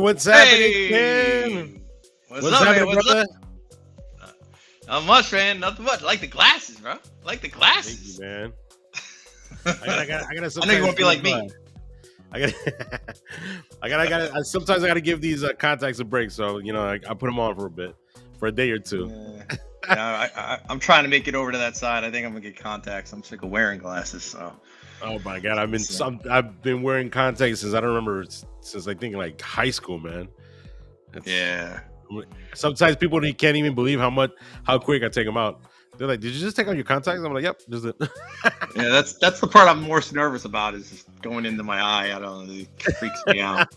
what's happening, Hey, Ken? what's What's up, man? happening, What's brother? up? Not much, man. Nothing much. I like the glasses, bro. I like the Thank glasses. you, man. I gotta I know you sometimes won't be like me. I gotta, sometimes I gotta give these contacts a break. So, I put them on for a bit, for a day or two. I'm trying to make it over to that side. I think I'm gonna get contacts. I'm sick of wearing glasses. So, Oh my God. I've been wearing contacts since I don't remember, since I think like high school, man. yeah. Sometimes people can't even believe how quick I take them out. They're like, "Did you just take out your contacts?" I'm like, "Yep, just it." Yeah, that's the part I'm most nervous about is just going into my eye. I don't know, it freaks me out.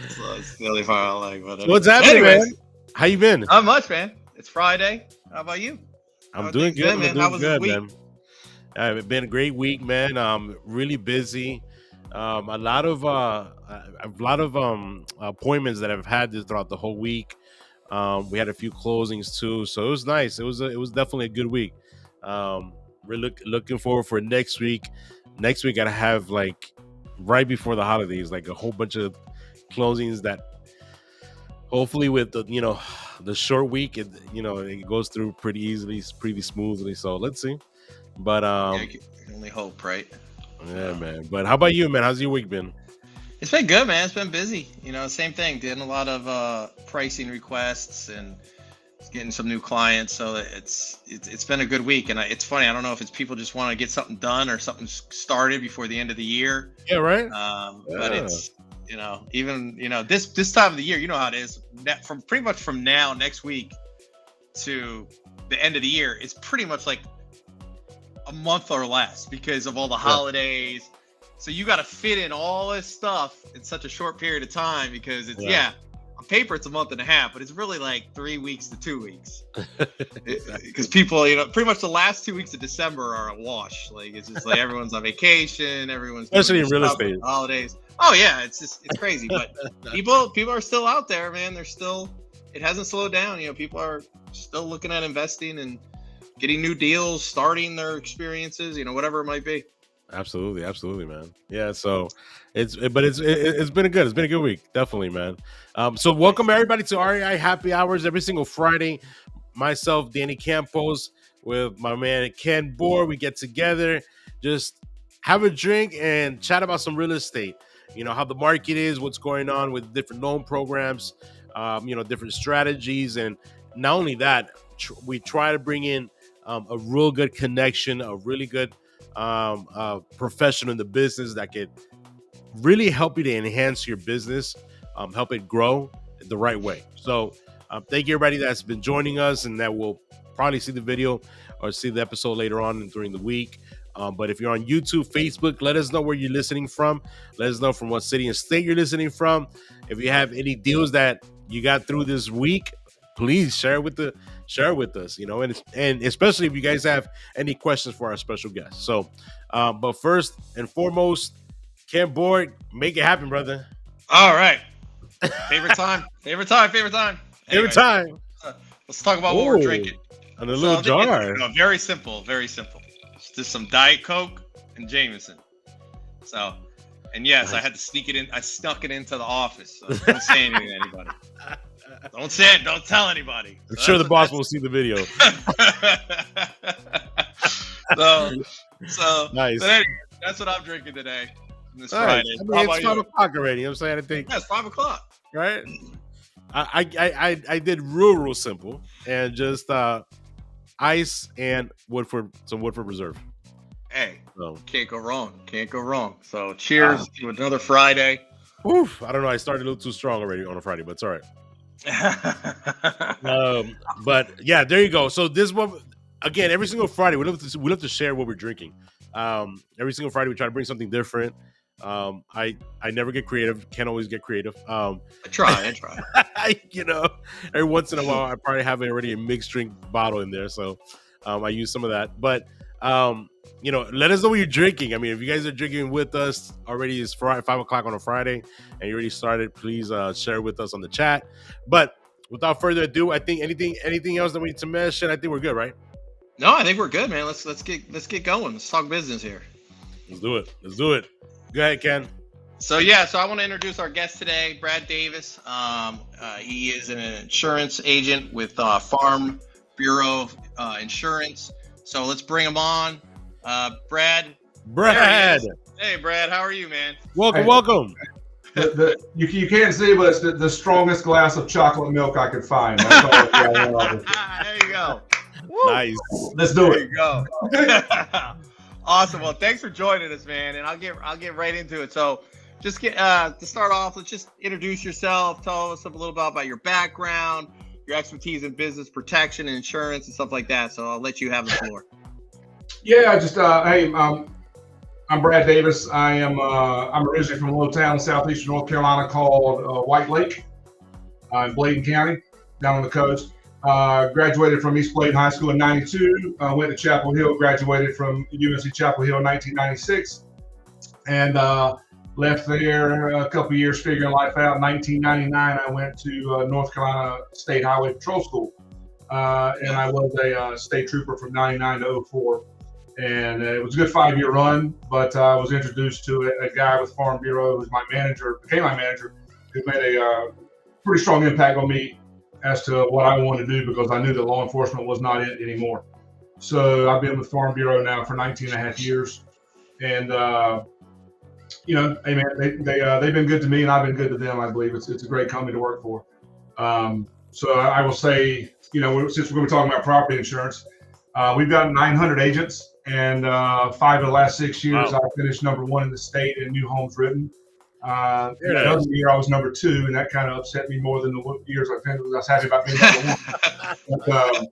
So it's the only part I like. But So what's happening, anyways, man? How you been? not much, man. It's Friday. How about you? How I'm are doing things good. been, man? I'm How doing was this good, week? man. It's been a great week, man. Really busy. A lot of appointments that I've had throughout the whole week. We had a few closings too, so it was nice. It was definitely a good week. We're looking forward for next week. Next week, I have like right before the holidays, like a whole bunch of closings that hopefully with the short week, it goes through pretty easily, pretty smoothly. So let's see. But Yeah, you can only hope, right? yeah, man. But how about you, man? How's your week been? It's been good, man. It's been busy. Same thing. Getting a lot of pricing requests and getting some new clients. So it's been a good week. And it's funny. I don't know if it's people just want to get something done or something started before the end of the year. Yeah, right. But it's even this time of the year, you know how it is. From pretty much from now next week to the end of the year, it's pretty much like a month or less because of all the holidays. So you got to fit in all this stuff in such a short period of time because it's on paper it's a month and a half, but it's really like 3 weeks to 2 weeks. Because people, pretty much the last 2 weeks of December are a wash. Like it's just like everyone's on vacation, everyone's Especially in real estate. Holidays. Oh yeah, it's crazy. But people are still out there, man. It hasn't slowed down. People are still looking at investing and getting new deals, starting their experiences, whatever it might be. Absolutely, man. Yeah, so it's been a good week, definitely, man. So welcome everybody to REI Happy Hours every single Friday. Myself, Danny Campos, with my man Ken Bohr, we get together, just have a drink and chat about some real estate. How the market is, what's going on with different loan programs, different strategies, and not only that, we try to bring in a real good connection, a really good professional in the business that could really help you to enhance your business, help it grow the right way. So thank you everybody that's been joining us and that will probably see the video or see the episode later on during the week. But if you're on YouTube, Facebook, let us know where you're listening from. Let us know from what city and state you're listening from. If you have any deals that you got through this week, please share with us, and especially if you guys have any questions for our special guest. So, but first and foremost, Ken Bohr, make it happen, brother. All right. Favorite time. Anyway, let's talk about what we're drinking. On a little jar. Very simple. It's just some Diet Coke and Jameson. So, and yes, I had to sneak it in. I snuck it into the office. So don't say anything to anybody. Don't say it. Don't tell anybody. I'm sure the boss will see the video. so nice. So anyway, that's what I'm drinking today. This nice. Friday. It's 5 o'clock already. I think. Yeah, it's 5 o'clock. Right. I did real simple and just ice and some Woodford Reserve. Hey, can't go wrong. So cheers to another Friday. Oof, I don't know. I started a little too strong already on a Friday, but it's all right. But yeah, there you go. So this one again, every single Friday we love to share what we're drinking. Every single Friday we try to bring something different. I never get creative. Can't always get creative. I try. Every once in a while I probably have already a mixed drink bottle in there, so I use some of that. But let us know what you're drinking. I mean, if you guys are drinking with us already, it's 5 o'clock on a Friday and you already started, please share with us on the chat. But without further ado, I think anything else that we need to mention, I think we're good, right? No, I think we're good, man. Let's get going. Let's talk business here. Let's do it. Go ahead, Ken. So I want to introduce our guest today, Brad Davis. He is an insurance agent with Farm Bureau Insurance. So let's bring him on. Brad. Hey, Brad, how are you, man? Welcome. You can't see, but it's the strongest glass of chocolate milk I could find. That's all. There you go. Nice. Let's do There it. you go. Awesome. Well, thanks for joining us, man. And I'll get right into it. So, just to start off, let's just introduce yourself. Tell us a little bit about your background, your expertise in business protection and insurance and stuff like that. So I'll let you have the floor. Yeah, hey, I'm Brad Davis. I'm originally from a little town in southeastern North Carolina called White Lake in Bladen County, down on the coast. Graduated from East Bladen High School in '92. Went to Chapel Hill. Graduated from UNC Chapel Hill in 1996, and left there a couple years figuring life out. In 1999, I went to North Carolina State Highway Patrol School, and I was a state trooper from '99 to '04. And it was a good 5-year run, but I was introduced to a guy with Farm Bureau who's became my manager, who made a pretty strong impact on me as to what I wanted to do, because I knew that law enforcement was not it anymore. So I've been with Farm Bureau now for 19 and a half years. And, hey man, they've been good to me and I've been good to them. I believe it's a great company to work for. So I will say, since we're going to be talking about property insurance, we've got 900 agents. And 5 of the last 6 years, I finished number 1 in the state in new homes written. Another year, I was number 2, and that kind of upset me more than the years I finished. I was happy about being number 1.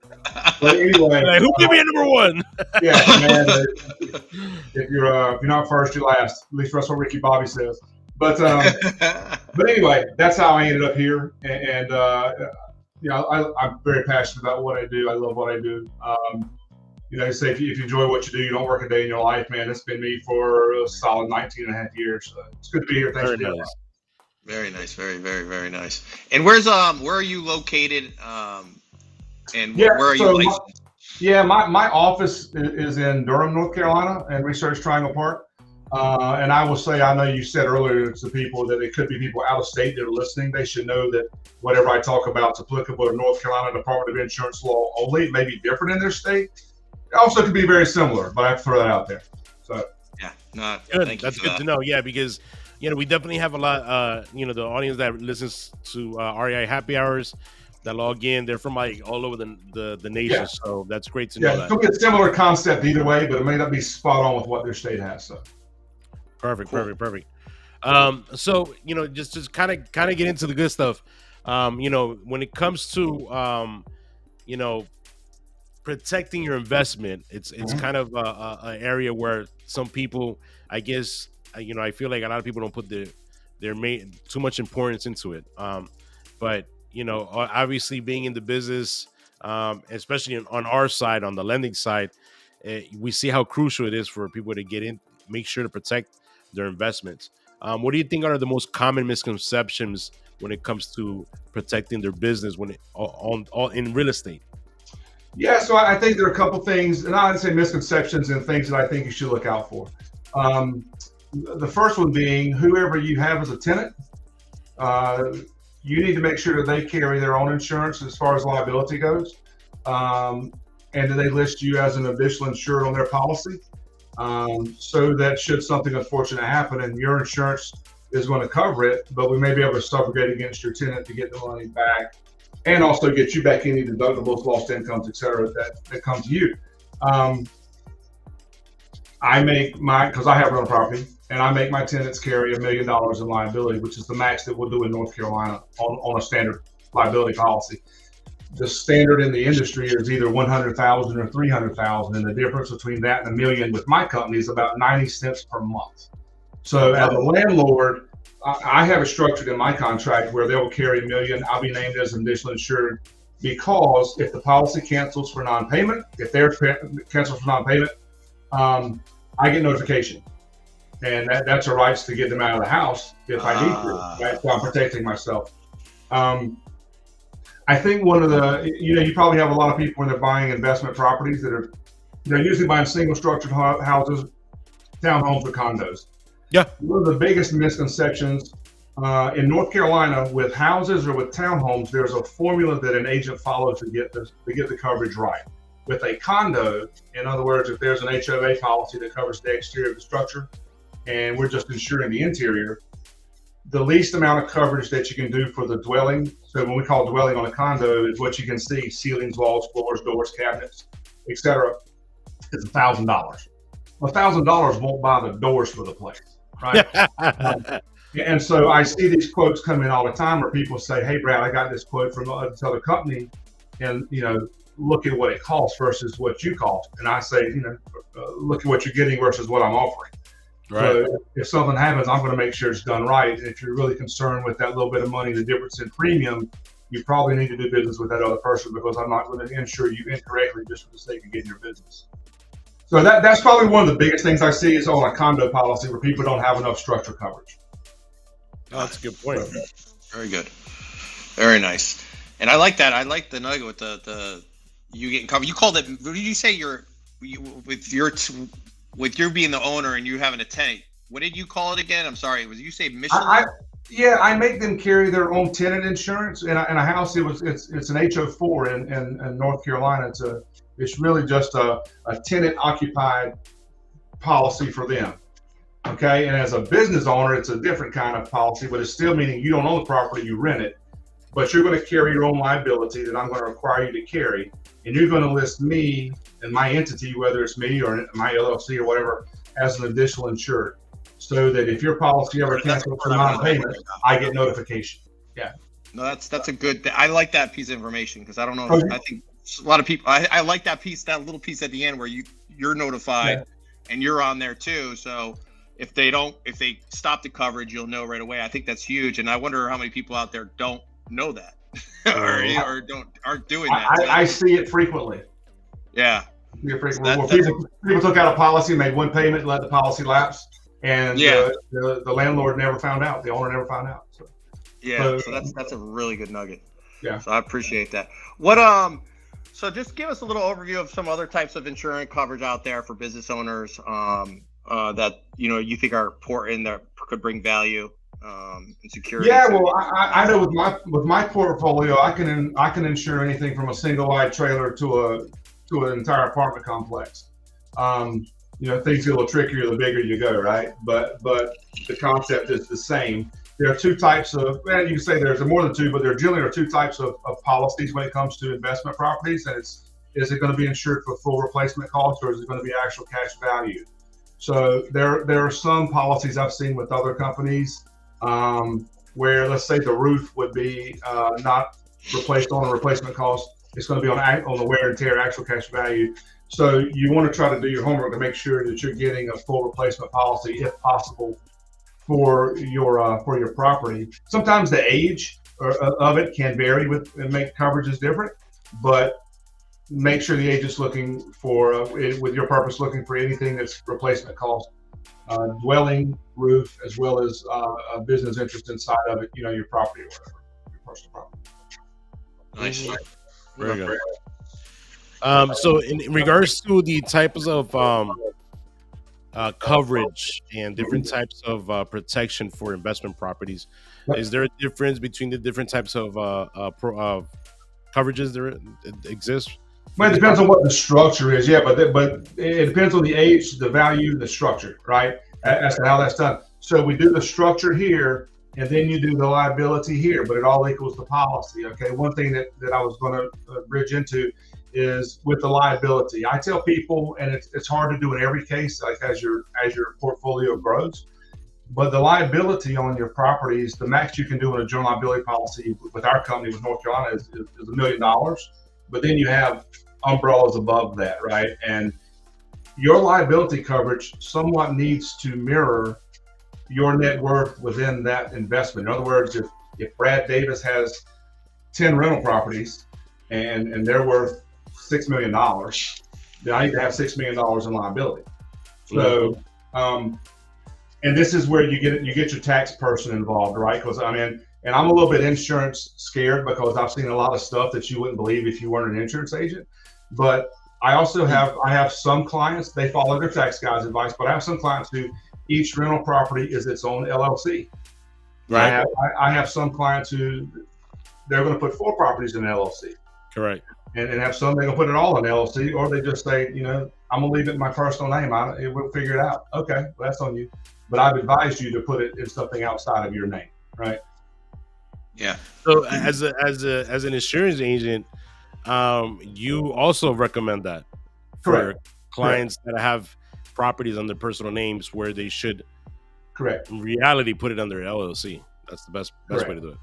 But anyway, Who give me a number 1? Yeah, man. If you're not first, you're last. At least that's what Ricky Bobby says. But anyway, that's how I ended up here. And I'm very passionate about what I do. I love what I do. They say if you enjoy what you do, you don't work a day in your life, man. It's been me for a solid 19 and a half years. So it's good to be here. Thanks for being nice. Very nice. Very, very, very nice. And where are you located? Where are you licensed? My office is in Durham, North Carolina, and Research Triangle Park. And I will say, I know you said earlier to people that it could be people out of state that are listening. They should know that whatever I talk about is applicable to North Carolina Department of Insurance law only. It may be different in their state. It also could be very similar, but I have to throw that out there. So good. That's good to know. Yeah, because we definitely have a lot. The audience that listens to REI Happy Hours that log in, they're from all over the nation. Yeah. So that's great to know. Yeah, it'll be a similar concept either way, but it may not be spot on with what their state has. So perfect. So just kind of get into the good stuff. When it comes to protecting your investment, it's kind of an area where some people, I guess, I feel like a lot of people don't put their too much importance into it. But obviously being in the business, especially on our side, on the lending side, we see how crucial it is for people to get in, make sure to protect their investments. What do you think are the most common misconceptions when it comes to protecting their business in real estate? Yeah, so I think there are a couple things, and I would say misconceptions and things that I think you should look out for. The first one being, whoever you have as a tenant, you need to make sure that they carry their own insurance as far as liability goes, and that they list you as an additional insured on their policy, so that should something unfortunate happen and your insurance is going to cover it, but we may be able to subrogate against your tenant to get the money back, and also get you back any deductibles, lost incomes, et cetera, that come to you. Because I have rental property, and I make my tenants carry $1 million in liability, which is the max that we'll do in North Carolina on a standard liability policy. The standard in the industry is either 100,000 or 300,000, and the difference between that and $1 million with my company is about 90 cents per month. So as a landlord, I have it structured in my contract where they'll carry $1 million. I'll be named as an additional insured because if the policy cancels for non-payment, if they're canceled for non-payment, I get notification, and that's a right to get them out of the house if I need to. Right? So I'm protecting myself. I think one of the, you probably have a lot of people when they're buying investment properties they're usually buying single structured houses, townhomes, or condos. Yeah. One of the biggest misconceptions in North Carolina with houses or with townhomes, there's a formula that an agent follows to get the coverage right. With a condo, in other words, if there's an HOA policy that covers the exterior of the structure and we're just insuring the interior, the least amount of coverage that you can do for the dwelling, so when we call dwelling on a condo, is what you can see: ceilings, walls, floors, doors, cabinets, etc. It's $1,000. $1,000 won't buy the doors for the place, right? And so I see these quotes come in all the time where people say, "Hey, Brad, I got this quote from this other company, and look at what it costs versus what you cost." And I say, look at what you're getting versus what I'm offering. Right. So if something happens, I'm going to make sure it's done right. And if you're really concerned with that little bit of money, the difference in premium, you probably need to do business with that other person, because I'm not going to insure you incorrectly just for the sake of getting your business. So that's probably one of the biggest things I see is on a condo policy where people don't have enough structure coverage. Oh, that's a good point. Very good. Very nice. And I like that. I like the nugget with the you getting covered. You called it, what did you say, with your being the owner and you having a tenant, what did you call it again? I'm sorry. You say mission? I make them carry their own tenant insurance in a house. It's an HO4 in North Carolina. It's really just a tenant occupied policy for them. Okay. And as a business owner, it's a different kind of policy, but it's still meaning you don't own the property, you rent it, but you're going to carry your own liability that I'm going to require you to carry. And you're going to list me and my entity, whether it's me or my LLC or whatever, as an additional insured, so that if your policy ever cancels for non-payment, I get notification. Yeah. No, that's a good. I like that piece of information, because I don't know. I think a lot of people. I like that piece, that little piece at the end where you're notified, and you're on there too. So if they stop the coverage, you'll know right away. I think that's huge, and I wonder how many people out there don't know that. or aren't doing that. I see it frequently. Yeah. People took out a policy, made one payment, and let the policy lapse, and the landlord never found out. The owner never found out. So that's a really good nugget. Yeah. So I appreciate that. What so just give us a little overview of some other types of insurance coverage out there for business owners that you think are important, that could bring value. And security. Yeah, well, I know with my portfolio, I can insure anything from a single wide trailer to an entire apartment complex. Things get a little trickier the bigger you go, right? But the concept is the same. There are two types of, you can say there's more than two, but there generally are two types of policies when it comes to investment properties. And is it going to be insured for full replacement cost, or is it going to be actual cash value? So there are some policies I've seen with other companies where, let's say, the roof would be not replaced on a replacement cost. It's going to be on the wear and tear, actual cash value. So you want to try to do your homework to make sure that you're getting a full replacement policy, if possible, for your property. Sometimes the age of it can vary and make coverages different, but make sure the agent's looking for, with your purpose, looking for anything that's replacement cost. Dwelling, roof, as well as a business interest inside of it, your property or whatever, your personal property. Nice. Very good. So in regards to the types of coverage and different types of protection for investment properties, is there a difference between the different types of coverages there exist? Well, it depends on what the structure is, but it depends on the age, the value, the structure, right? As to how that's done. So we do the structure here, and then you do the liability here, but it all equals the policy. Okay. One thing that I was going to bridge into is with the liability. I tell people, and it's hard to do in every case, like as your portfolio grows, but the liability on your properties, the max you can do in a general liability policy with our company, with North Carolina, is $1 million. But then you have umbrellas above that, right? And your liability coverage somewhat needs to mirror your net worth within that investment. In other words, if Brad Davis has 10 rental properties and they're worth $6 million, then I need to have $6 million in liability. So, and this is where you get your tax person involved, right? Because and I'm a little bit insurance scared, because I've seen a lot of stuff that you wouldn't believe if you weren't an insurance agent. But I also have some clients, they follow their tax guy's advice, but I have some clients who each rental property is its own LLC. Right. I have some clients who they're going to put 4 properties in an LLC. Correct. And have some they're going to put it all in LLC, or they just say, I'm going to leave it in my personal name. We'll figure it out. Okay, well, that's on you. But I've advised you to put it in something outside of your name, right? Yeah. So as an insurance agent, you also recommend that for Correct. clients that have properties under personal names where they should, correct, in reality, put it under LLC. That's the best way to do it.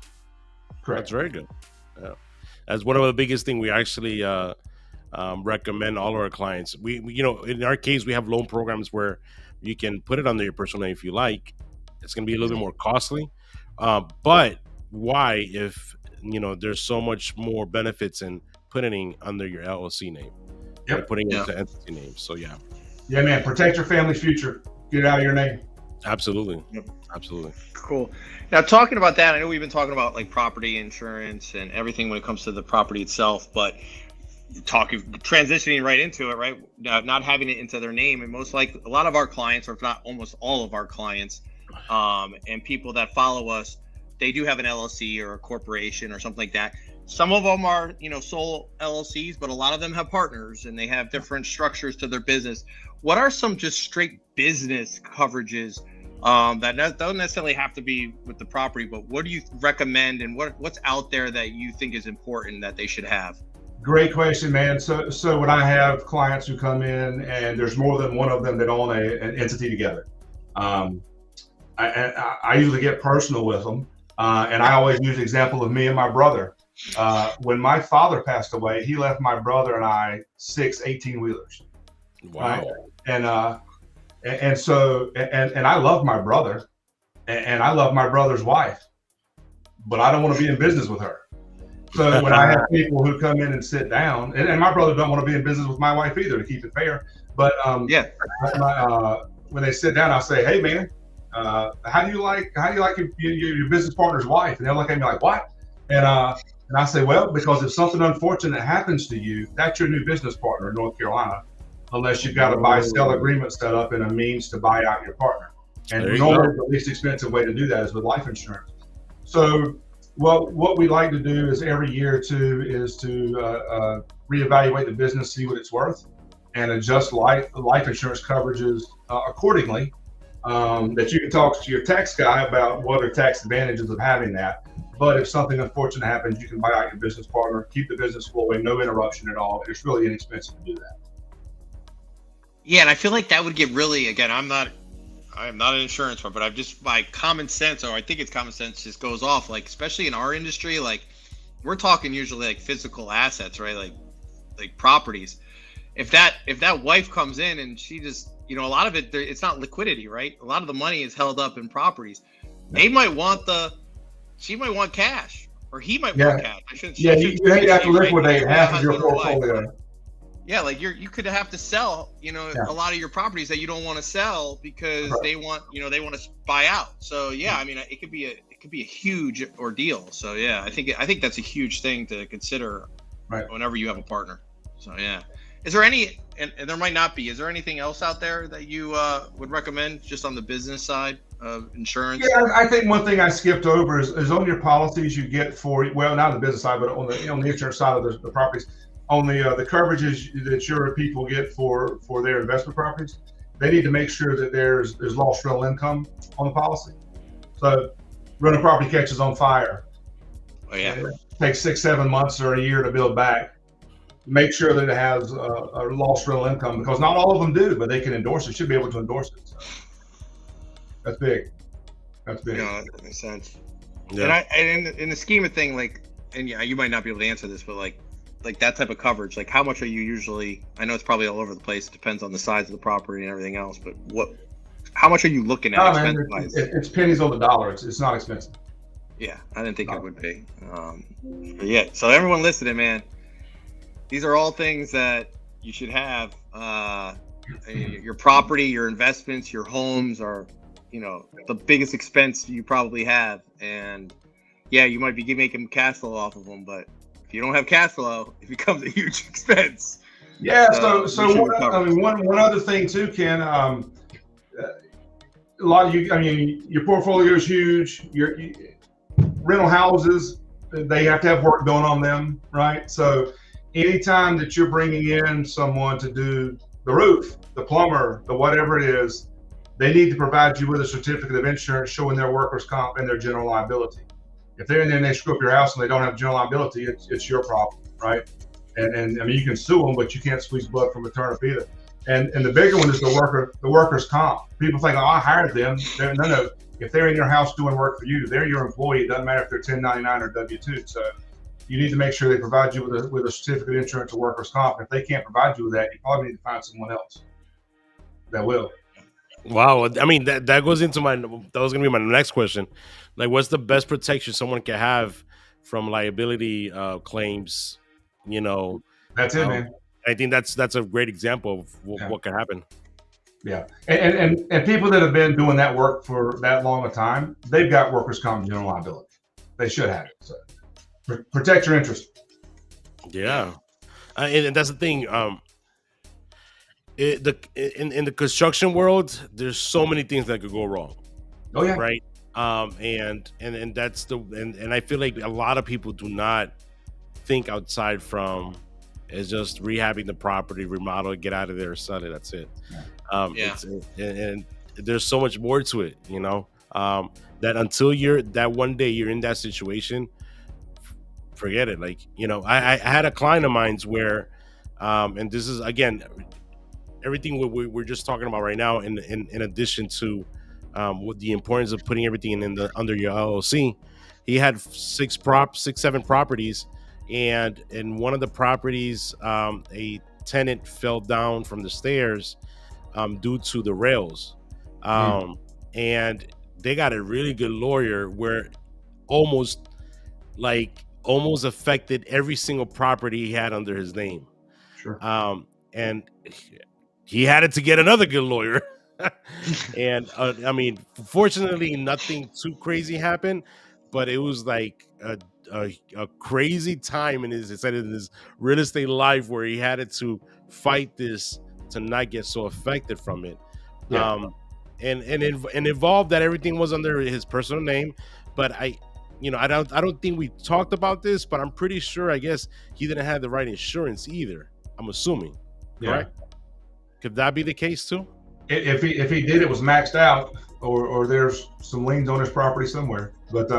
Correct. That's very good. Yeah. That's one of the biggest things we actually recommend all of our clients. We in our case, we have loan programs where you can put it under your personal name if you like. It's going to be a little bit more costly, but why if there's so much more benefits in putting under your LLC name, putting it into entity names. So yeah, man, protect your family's future. Get it out of your name. Absolutely. Yep. Absolutely. Cool. Now, talking about that, I know we've been talking about like property insurance and everything when it comes to the property itself, but transitioning right into it, right? Not having it into their name, and most likely a lot of our clients, or if not almost all of our clients, and people that follow us, they do have an LLC or a corporation or something like that. Some of them are, sole LLCs, but a lot of them have partners and they have different structures to their business. What are some just straight business coverages that don't necessarily have to be with the property, but what do you recommend, and what's out there that you think is important that they should have? Great question, man. So when I have clients who come in and there's more than one of them that own an entity together, I usually get personal with them, and I always use the example of me and my brother. When my father passed away, he left my brother and I 6 18-wheelers. Wow. Right? And so I love my brother, and I love my brother's wife, but I don't want to be in business with her. So when I have people who come in and sit down, and my brother don't want to be in business with my wife either, to keep it fair. But when they sit down, I'll say, "Hey, man, how do you like your business partner's wife?" And they'll look at me like, "What?" And I say, "Well, because if something unfortunate happens to you, that's your new business partner in North Carolina, unless you've got a buy-sell agreement set up and a means to buy out your partner. And normally the least expensive way to do that is with life insurance." So what we like to do is every year or two is to reevaluate the business, see what it's worth, and adjust life insurance coverages accordingly. That you can talk to your tax guy about what are tax advantages of having that. But if something unfortunate happens, you can buy out your business partner, keep the business flowing, no interruption at all. It's really inexpensive to do that. Yeah, and I feel like that would get really, again, I am not an insurance firm, but I've just, my common sense, or I think it's common sense, just goes off, like, especially in our industry, like, we're talking usually like physical assets, right? Like properties. If that wife comes in and she just, a lot of it, it's not liquidity, right? A lot of the money is held up in properties. She might want cash, or he might want cash. You have to liquidate half of your portfolio. Yeah, like you could have to sell, a lot of your properties that you don't want to sell because they want to buy out. So yeah, I mean, it could be a huge ordeal. So yeah, I think that's a huge thing to consider whenever you have a partner. So yeah, is there any, and there might not be, is there anything else out there that you would recommend just on the business side of insurance? Yeah, I think one thing I skipped over is on your policies you get for, well, not on the business side, but on the insurance side of the properties. On the coverages that your people get for their investment properties, they need to make sure that there's lost rental income on the policy. So, rental property catches on fire. Oh yeah. It takes 6-7 months or a year to build back. Make sure that it has a lost rental income, because not all of them do, but they can endorse it. Should be able to endorse it. So that's big. That's big. No, that makes sense. Yeah. And in the scheme of thing, like, and yeah, you might not be able to answer this, but like that type of coverage, like how much are you usually, I know it's probably all over the place, it depends on the size of the property and everything else, but how much are you looking at expense-wise? It's pennies on the dollar. It's not expensive. Yeah, I didn't think it would be. But yeah, so everyone listening, man, these are all things that you should have. Your property, your investments, your homes are, the biggest expense you probably have. And yeah, you might be making cash flow off of them, but if you don't have cash flow, it becomes a huge expense. Yeah. So one other thing too, Ken. a lot of you. I mean, your portfolio is huge. Your rental houses, they have to have work done on them, right? So anytime that you're bringing in someone to do the roof, the plumber, the whatever it is, they need to provide you with a certificate of insurance showing their workers' comp and their general liability. If they're in there and they screw up your house and they don't have general liability, it's your problem, right? And I mean, you can sue them, but you can't squeeze blood from a turnip either. And the bigger one is the workers' comp. People think, oh, I hired them. No. If they're in your house doing work for you, they're your employee. It doesn't matter if they're 1099 or W-2. So you need to make sure they provide you with a certificate of insurance or workers' comp. If they can't provide you with that, you probably need to find someone else that will. Wow, I mean that goes into that was gonna be my next question. Like, what's the best protection someone can have from liability claims? You know, that's it, man. I think that's a great example of what can happen. Yeah, and people that have been doing that work for that long a time, they've got workers' comp general liability. They should have it. So protect your interest. Yeah, and that's the thing. In the construction world, there's so many things that could go wrong. Oh yeah, right. And that's and I feel like a lot of people do not think outside from is just rehabbing the property, remodel it, get out of there, sell it. That's it. And there's so much more to it, you know. That until that one day you're in that situation, forget it. Like, you know, I had a client of mine's where, and this is again, everything we're just talking about right now, in addition to with the importance of putting everything under your LLC, he had 7 properties, and in one of the properties, a tenant fell down from the stairs due to the rails, and they got a really good lawyer where almost affected every single property he had under his name. Sure. And he had it to get another good lawyer. And I mean, fortunately, nothing too crazy happened, but it was like a crazy time in his real estate life where he had to fight this to not get so affected from it. Yeah. And involved that everything was under his personal name, but I don't think we talked about this, but I'm pretty sure, I guess he didn't have the right insurance either. I'm assuming. Correct? Yeah. Could that be the case too? If he did, it was maxed out, or there's some liens on his property somewhere. But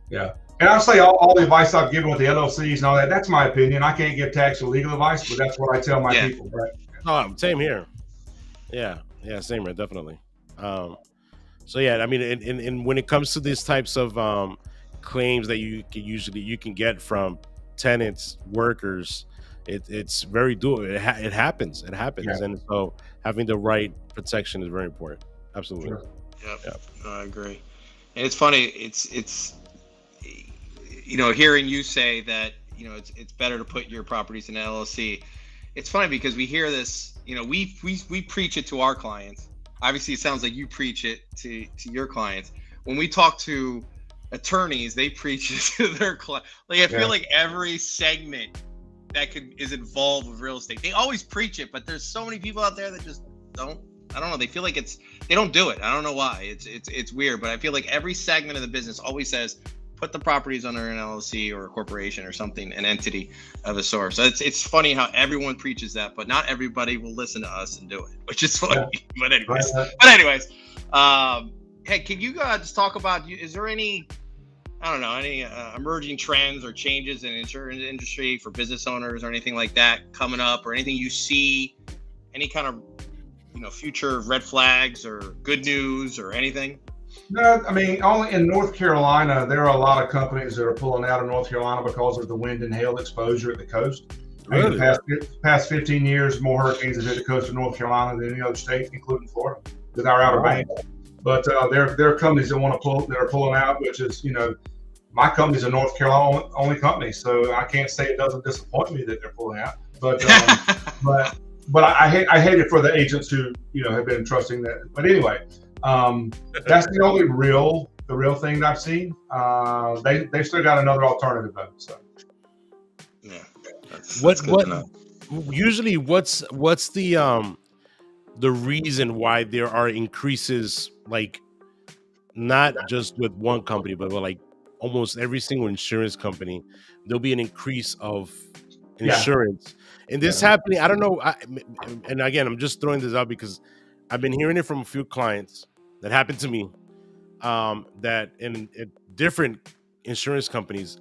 yeah. And I'll say all the advice I've given with the LLCs and all that, that's my opinion. I can't give tax or legal advice, but that's what I tell my people. Right? Oh, same here. Yeah, same here, definitely. So yeah, I mean, and when it comes to these types of claims that you can get from tenants, workers, it's very doable. It happens, yeah. And so having the right protection is very important. Absolutely. Sure. Yep. No, I agree. And it's funny. It's hearing you say that it's better to put your properties in an LLC. It's funny because we hear this. We preach it to our clients. Obviously, it sounds like you preach it to your clients. When we talk to attorneys, they preach it to their clients. Like, I feel like every segment that is involved with real estate, they always preach it, but there's so many people out there that just don't. I don't know. They feel like they don't do it. I don't know why. It's weird, but I feel like every segment of the business always says put the properties under an LLC or a corporation or something, an entity of a sort. So it's funny how everyone preaches that, but not everybody will listen to us and do it, which is funny. Yeah. But anyways, hey, can you just talk about? Is there any emerging trends or changes in the insurance industry for business owners or anything like that coming up, or anything you see, any kind of future red flags or good news or anything? No, I mean, only in North Carolina, there are a lot of companies that are pulling out of North Carolina because of the wind and hail exposure at the coast. Really? The past 15 years, more hurricanes have hit the coast of North Carolina than any other state, including Florida, with our Outer Banks. But there are companies that are pulling out, which is, my company's a North Carolina only company, so I can't say it doesn't disappoint me that they're pulling out. But but I hate it for the agents who have been trusting that. But anyway, that's the only real thing that I've seen. They still got another alternative though. So yeah, that's good to know. Usually what's the the reason why there are increases, like not just with one company, but with like almost every single insurance company, there'll be an increase of insurance. And this happening, I don't know. And again, I'm just throwing this out because I've been hearing it from a few clients that happened to me, that in different insurance companies,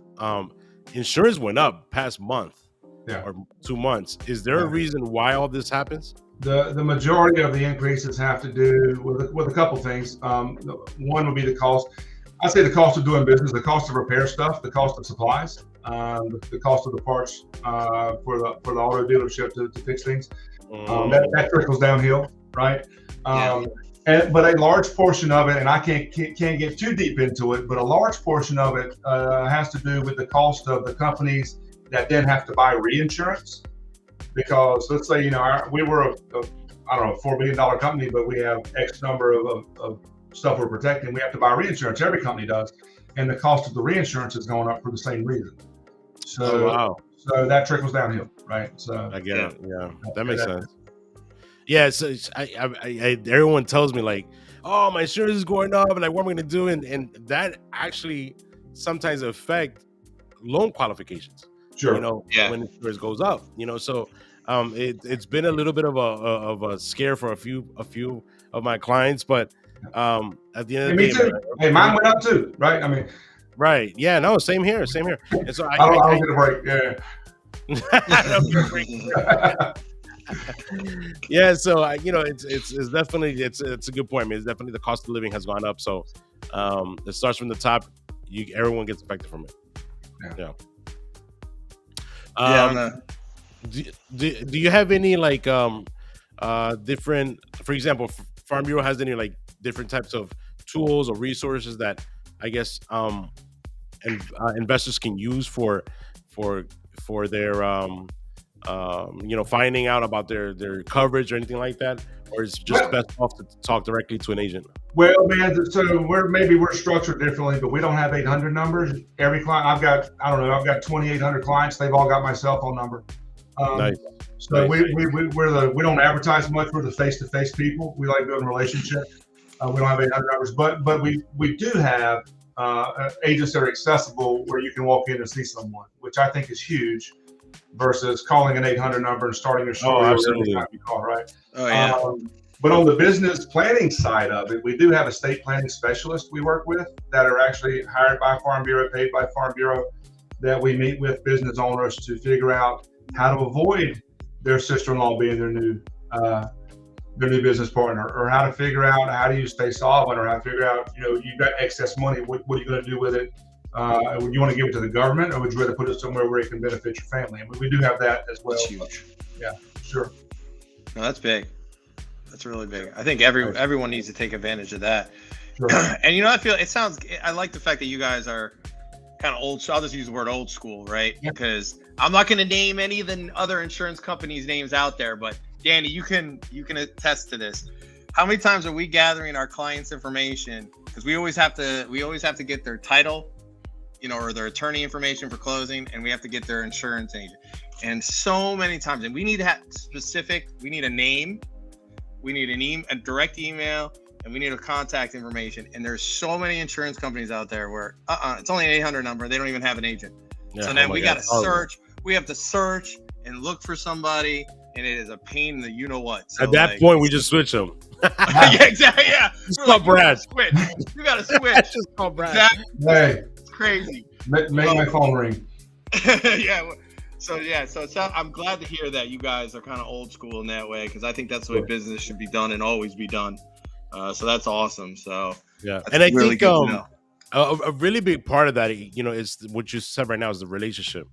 insurance went up past month or 2 months. Is there a reason why all this happens? The majority of the increases have to do with a couple things. One would be the cost. I'd say the cost of doing business, the cost of repair stuff, the cost of supplies, the cost of the parts for the auto dealership to fix things. That trickles downhill, right? But a large portion of it, and I can't get too deep into it, but a large portion of it has to do with the cost of the companies that then have to buy reinsurance. Because let's say, we were $4 billion company, but we have X number of stuff we're protecting. We have to buy reinsurance. Every company does. And the cost of the reinsurance is going up for the same reason. So, so that trickles downhill, right? So I get it. Yeah, that makes sense. Yeah, so everyone tells me like, oh, my insurance is going up, and like, what am I going to do? And that actually sometimes affect loan qualifications. Sure. When insurance goes up, so it's been a little bit of a scare for a few of my clients, but at the end of the day, hey, mine went up too, right? I mean, right? Yeah, no, same here. And so I don't get a break. Yeah. So it's definitely it's a good point. I mean, it's definitely the cost of living has gone up. So it starts from the top. Everyone gets affected from it. Yeah. Do you have any like different, for example, Farm Bureau has any like different types of tools or resources that I guess investors can use for their finding out about their coverage or anything like that, or is it just best off to talk directly to an agent? Well, man, so we're structured differently, but we don't have 800 numbers. Every client I've got 2,800 clients. They've all got my cell phone number. Nice. So we don't advertise much. We're the face-to-face people. We like building relationships. We don't have 800 numbers, but we do have agents that are accessible where you can walk in and see someone, which I think is huge, versus calling an 800 number and starting your story every time you call, right? Oh yeah. But on the business planning side of it, we do have estate planning specialists we work with that are actually hired by Farm Bureau, paid by Farm Bureau, that we meet with business owners to figure out how to avoid their sister-in-law being their new business partner, or how to figure out how do you stay solvent, or how to figure out, you've got excess money, what are you going to do with it? Would you want to give it to the government, or would you rather put it somewhere where it can benefit your family? And we do have that as well. That's huge. Yeah, sure. No, that's big. That's really big. I think everyone needs to take advantage of that. Sure. And I like the fact that you guys are kind of old. I'll just use the word old school, right? Yeah. Because I'm not going to name any of the other insurance companies' names out there, but Danny, you can attest to this. How many times are we gathering our clients' information? Because we always have to get their title, or their attorney information for closing, and we have to get their insurance agent. And so many times, and we need to have we need a name, we need a direct email, and we need a contact information. And there's so many insurance companies out there where it's only an 800 number. They don't even have an agent. Yeah, so then we got to search. We have to search and look for somebody, and it is a pain in the you-know-what. So at that point, we just switch them. Yeah, exactly. Yeah. Just call Brad. You got to switch. Just call Brad. Exactly. Hey. It's crazy. Make my phone ring. Yeah. So I'm glad to hear that you guys are kind of old school in that way, because I think that's the way business should be done and always be done. So that's awesome. So yeah, and I think a really big part of that, is what you said right now is the relationship.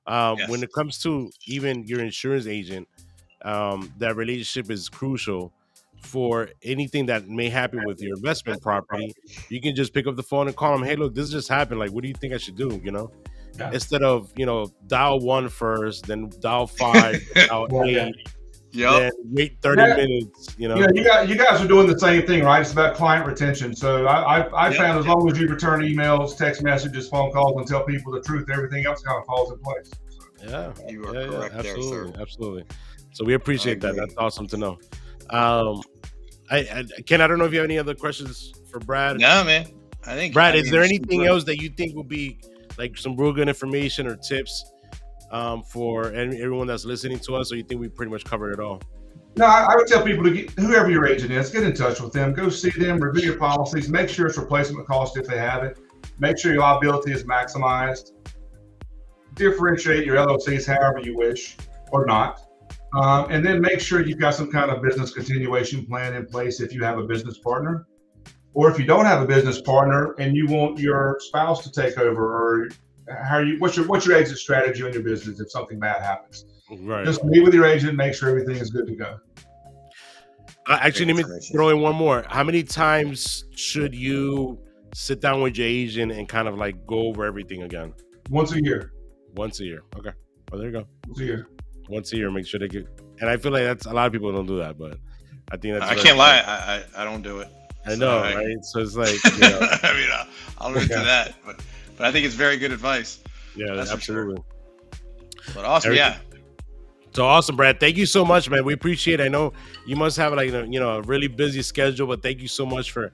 Yes. When it comes to even your insurance agent, that relationship is crucial for anything that may happen with your investment property. You can just pick up the phone and call them. Hey, look, this just happened. Like, what do you think I should do? Yeah. Instead of, dial 1 first, then dial 5, dial 8, then wait 30 minutes. You guys are doing the same thing, right? It's about client retention. So I found as long as you return emails, text messages, phone calls, and tell people the truth, everything else kind of falls in place. You are correct there, sir. Absolutely. So we appreciate that. That's awesome to know. Ken, I don't know if you have any other questions for Brad. No, man. I think Brad, is there anything else that you think would be like some real good information or tips for everyone that's listening to us, or you think we pretty much covered it all? No, I would tell people to get whoever your agent is, get in touch with them, go see them, review your policies, make sure it's replacement cost if they have it, make sure your liability is maximized, differentiate your LLCs however you wish or not, and then make sure you've got some kind of business continuation plan in place if you have a business partner, or if you don't have a business partner and you want your spouse to take over, or what's your exit strategy on your business if something bad happens. Right. Just meet with your agent, make sure everything is good to go. Actually, let me throw in one more. How many times should you sit down with your agent and kind of like go over everything again? Once a year. Once a year. Okay. Well, there you go. Once a year. Once a year, make sure they get. And I feel like that's a lot of people don't do that, but I think that's. I can't lie. I don't do it. I know, right? So it's like. You know, I mean, I'll admit to that, but I think it's very good advice. Yeah, that's absolutely. Sure. But awesome, yeah. So awesome, Brad. Thank you so much, man. We appreciate it. I know you must have like a really busy schedule, but thank you so much for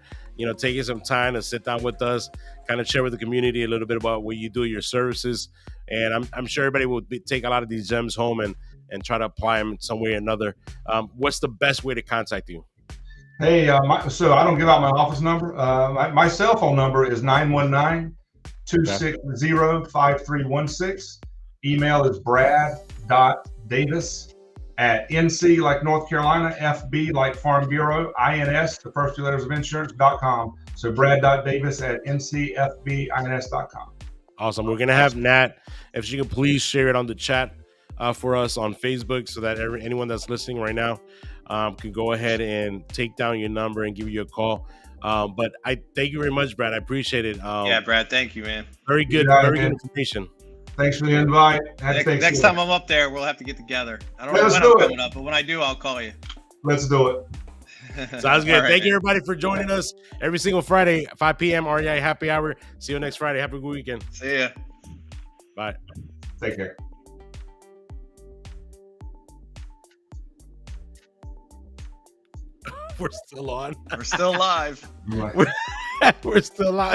taking some time to sit down with us, kind of share with the community a little bit about what you do, your services, and I'm sure everybody will take a lot of these gems home and try to apply them in some way or another. What's the best way to contact you? Hey, so I don't give out my office number. My cell phone number is 919-260-5316. Email is brad.davis@NC like North Carolina, FB like Farm Bureau, INS, the first two letters of insurance.com. So brad.davis@ncfbins.com. Awesome. We're going to have Nat, if she could please share it on the chat for us on Facebook so that anyone that's listening right now can go ahead and take down your number and give you a call. But I thank you very much, Brad. I appreciate it. Yeah, Brad, thank you, man. Very good, very good information. Thanks for the invite. Next time I'm up there, we'll have to get together. I don't know when I'm coming up, but when I do, I'll call you. Let's do it. Sounds good. Right, thank you, everybody, for joining us every single Friday, 5 p.m. REI Happy Hour. See you next Friday. Have a good weekend. See ya. Bye. Take care. We're still on. We're still live. We're still live.